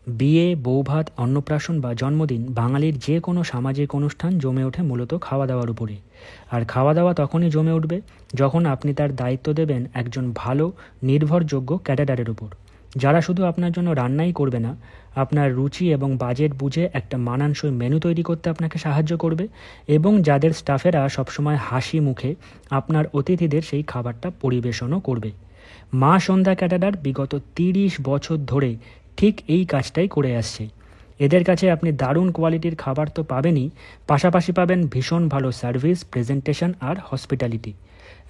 বিয়ে, বৌভাত, অন্নপ্রাশন বা জন্মদিন বাঙালির যে কোনো সামাজিক অনুষ্ঠান জমে ওঠে মূলত খাওয়া দাওয়ার উপরে। আর খাওয়া দাওয়া তখনই জমে উঠবে যখন আপনি তার দায়িত্ব দেবেন একজন ভালো নির্ভরযোগ্য ক্যাটারারের উপর, যারা শুধু আপনার জন্য রান্নাই করবে না, আপনার রুচি এবং বাজেট বুঝে একটা মানানসই মেনু তৈরি করতে আপনাকে সাহায্য করবে এবং যাদের স্টাফেরা সবসময় হাসি মুখে আপনার অতিথিদের সেই খাবারটা পরিবেশনও করবে। মা সন্ধ্যা ক্যাটারার বিগত ৩০ বছর ধরে ঠিক এই কাজটাই করে আসছে। এদের কাছে আপনি দারুণ কোয়ালিটির খাবার তো পাবেনই, পাশাপাশি পাবেন ভীষণ ভালো সার্ভিস, প্রেজেন্টেশন আর হসপিটালিটি।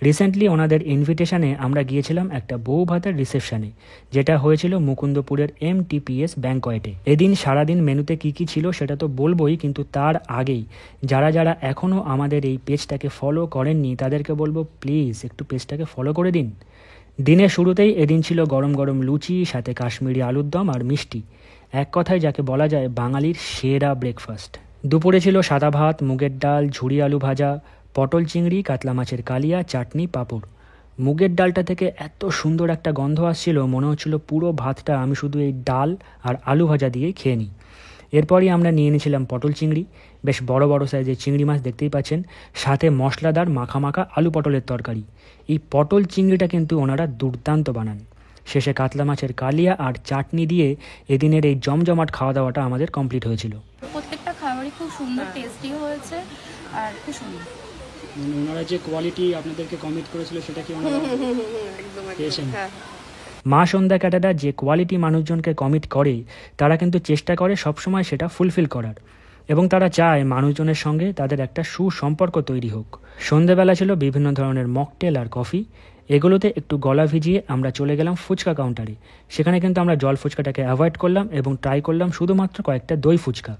রিসেন্টলি ওনাদের ইনভিটেশনে আমরা গিয়েছিলাম একটা বউ ভাতের রিসেপশনে, যেটা হয়েছিল মুকুন্দপুরের MTPS ব্যাংকয়েটে। এদিন সারাদিন মেনুতে কী কী ছিল সেটা তো বলবোই, কিন্তু তার আগেই যারা যারা এখনও আমাদের এই পেজটাকে ফলো করেননি তাদেরকে বলবো প্লিজ একটু পেজটাকে ফলো করে দিন। দিনের শুরুতেই এদিন ছিল গরম গরম লুচি, সাথে কাশ্মীরি আলুর দম আর মিষ্টি, এক কথায় যাকে বলা যায় বাঙালির সেরা ব্রেকফাস্ট। দুপুরে ছিল সাদা ভাত, মুগের ডাল, ঝুরি আলু ভাজা, পটল চিংড়ি, কাতলা মাছের কালিয়া, চাটনি, পাঁপড়। মুগের ডালটা থেকে এত সুন্দর একটা গন্ধ আসছিল, মনে হচ্ছিল পুরো ভাতটা আমি শুধু এই ডাল আর আলু ভাজা দিয়েই খেয়ে নিই। এরপরই আমরা নিয়ে নিয়েছিলাম পটল চিংড়ি, বেশ বড় বড় সাইজের চিংড়ি মাছ দেখতেই পাচ্ছেন, সাথে মশলাদার মাখা মাখা আলু পটলের তরকারি। এই পটল চিংড়িটা কিন্তু ওনারা দুর্দান্ত বানান। শেষে কাতলা মাছের কালিয়া আর চাটনি দিয়ে এদিনের এই জমজমাট খাওয়া দাওয়াটা আমাদের কমপ্লিট হয়েছিল। প্রত্যেকটা খাবারই খুব সুন্দর, টেস্টি হয়েছে আর খুব সুন্দর। ওনারা যে কোয়ালিটি আপনাদেরকে কমিট করেছিল সেটা কি ওনারা পেয়েছেন? হ্যাঁ। মা সন্ধ্যা ক্যাটারা যে কোয়ালিটি মানুষজনকে কমিট করে, তারা কিন্তু চেষ্টা করে সবসময় সেটা ফুলফিল করার, এবং তারা চায় মানুষজনের সঙ্গে তাদের একটা সুসম্পর্ক তৈরি হোক। সন্ধেবেলা ছিল বিভিন্ন ধরনের মকটেল আর কফি। এগুলোতে একটু গলা ভিজিয়ে আমরা চলে গেলাম ফুচকা কাউন্টারে। সেখানে কিন্তু আমরা জল ফুচকাটাকে অ্যাভয়েড করলাম এবং ট্রাই করলাম শুধুমাত্র কয়েকটা দই ফুচকা।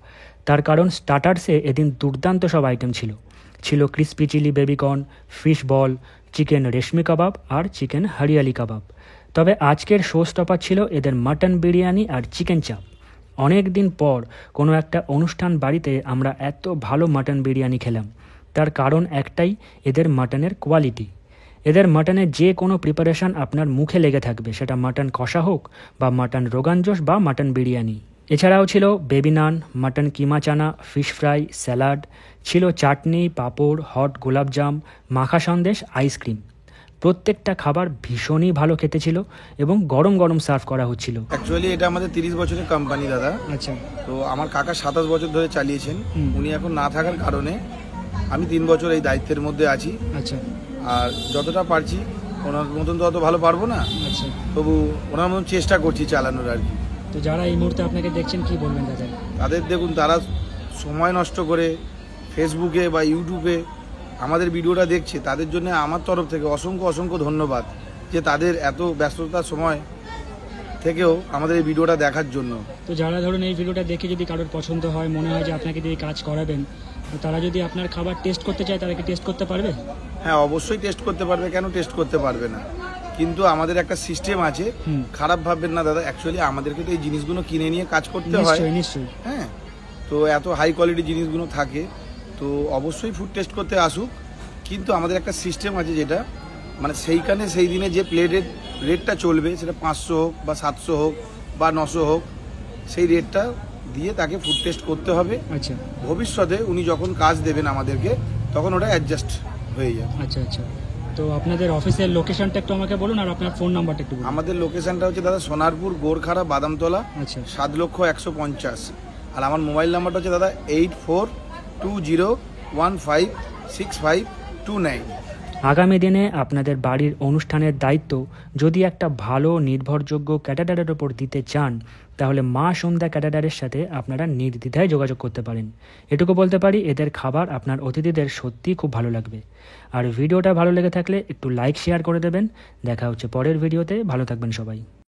তার কারণ স্টার্টার্সে এদিন দুর্দান্ত সব আইটেম ছিল। ছিল crispy chilli baby corn, fish ball, chicken reshmi kabab আর চিকেন হরিয়ালি কাবাব। তবে আজকের শো স্টপার ছিল এদের মাটন বিরিয়ানি আর চিকেন চাপ। অনেক দিন পর কোনো একটা অনুষ্ঠান বাড়িতে আমরা এত ভালো মাটন বিরিয়ানি খেলাম। তার কারণ একটাই, এদের মাটনের কোয়ালিটি। এদের মাটনের যে কোনো প্রিপারেশন আপনার মুখে লেগে থাকবে, সেটা মাটন কষা হোক বা মাটন রোগান জোশ বা মাটন বিরিয়ানি। এছাড়াও ছিল বেবি নান, মাটন কিমা চানা, ফিশ ফ্রাই, স্যালাড, ছিল চাটনি, পাঁপড়, হট গোলাপজাম, মাখা সন্দেশ, আইসক্রিম। প্রত্যেকটা খাবার ভীষণই ভালো খেতে ছিল এবং গরম গরম সার্ভ করা হচ্ছিল। অ্যাকচুয়ালি এটা আমাদের 30 বছরের কোম্পানি দাদা। আচ্ছা। তো আমার কাকা 27 বছর ধরে চালিয়েছেন। উনি এখন না থাকার কারণে আমি 3 বছর এই দায়িত্বের মধ্যে আছি। আচ্ছা। আর যতটা পারছি, ওনার মতন তো অত ভালো পারবো না, আচ্ছা। তবু ওনার মতন চেষ্টা করছি চালানোর আর কি। তো যারা এই মুহূর্তে আপনাকে দেখছেন কি বলবেন দাদা? তাদের দেখুন, তারা সময় নষ্ট করে ফেসবুকে বা ইউটিউবে আমাদের ভিডিওটা দেখছে, তাদের জন্য আমার তরফ থেকে অসংখ্য অসংখ্য ধন্যবাদ, যে তাদের এত ব্যস্ততার সময় থেকেও আমাদের এই ভিডিওটা দেখার জন্য। তো যারা ধরুন এই ভিডিওটা দেখে যদি কারোর পছন্দ হয়, মনে হয় যে আপনাকে দিয়ে কাজ করাবেন, তো তারা যদি আপনার খাবার টেস্ট করতে চায়, তারা কি টেস্ট করতে পারবে? হ্যাঁ, অবশ্যই টেস্ট করতে পারবে, কেন টেস্ট করতে পারবে না। কিন্তু আমাদের একটা সিস্টেম আছে, খারাপ ভাববেন না দাদা। অ্যাকচুয়ালি আমাদেরকে তো এই জিনিসগুলো কিনে নিয়ে কাজ করতে হয়। নিশ্চয়ই। হ্যাঁ, তো এত হাই কোয়ালিটি জিনিসগুলো থাকে, তো অবশ্যই ফুড টেস্ট করতে আসুক। কিন্তু আমাদের একটা সিস্টেম আছে, যেটা মানে সেইখানে সেই দিনে যে প্লেটের রেটটা চলবে, সেটা 500 হোক বা 700 হোক বা 900 হোক, সেই রেটটা দিয়ে তাকে ফুড টেস্ট করতে হবে। আচ্ছা। ভবিষ্যতে উনি যখন কাজ দেবেন আমাদেরকে, তখন ওটা অ্যাডজাস্ট হয়ে যাবে। আচ্ছা আচ্ছা। তো আপনাদের অফিসের লোকেশনটা একটু আমাকে বলুন, আর আপনার ফোন নাম্বারটা একটু বলুন। আমাদের লোকেশনটা হচ্ছে দাদা সোনারপুর, গোরখাড়া, বাদামতলা, আচ্ছা। 7,150,000। আর আমার মোবাইল নাম্বারটা হচ্ছে দাদা 8420156529। আগামী দিনে আপনাদের বাড়ির অনুষ্ঠানের দায়িত্ব যদি একটা ভালো নির্ভরযোগ্য ক্যাটারারের ওপর দিতে চান, তাহলে মা সন্ধ্যা ক্যাটারারের সাথে আপনারা নির্দ্বিধায় যোগাযোগ করতে পারেন। এটুকু বলতে পারি, এদের খাবার আপনার অতিথিদের সত্যিই খুব ভালো লাগবে। আর ভিডিওটা ভালো লেগে থাকলে একটু লাইক শেয়ার করে দেবেন। দেখা হচ্ছে পরের ভিডিওতে। ভালো থাকবেন সবাই।